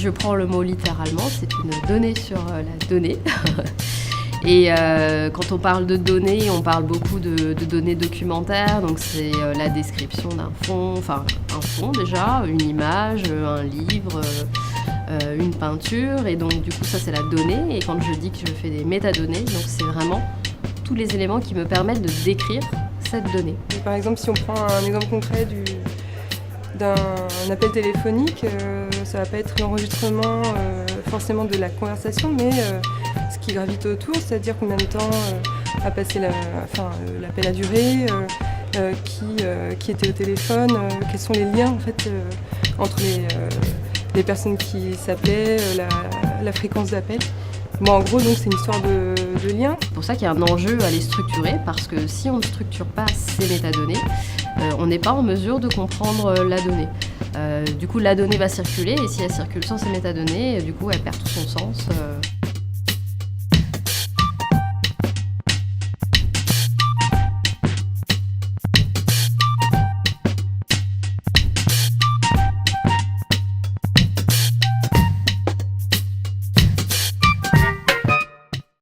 je prends le mot littéralement, c'est une donnée sur la donnée. Et quand on parle de données, on parle beaucoup de données documentaires, donc c'est la description d'un fond, enfin un fond déjà, une image, un livre, une peinture, et donc du coup ça c'est la donnée. Et quand je dis que je fais des métadonnées, donc c'est vraiment tous les éléments qui me permettent de décrire cette donnée. Et par exemple, si on prend un exemple concret d'un appel téléphonique, ça va pas être l'enregistrement forcément de la conversation, mais ce qui gravite autour, c'est-à-dire combien de temps a passé l'appel a duré, qui était au téléphone, quels sont les liens en fait entre les personnes qui s'appelaient, la fréquence d'appel. Bon, en gros, donc, c'est une histoire de lien. C'est pour ça qu'il y a un enjeu à les structurer, parce que si on ne structure pas ces métadonnées, on n'est pas en mesure de comprendre la donnée. Du coup, la donnée va circuler, et si elle circule sans ces métadonnées, du coup, elle perd tout son sens.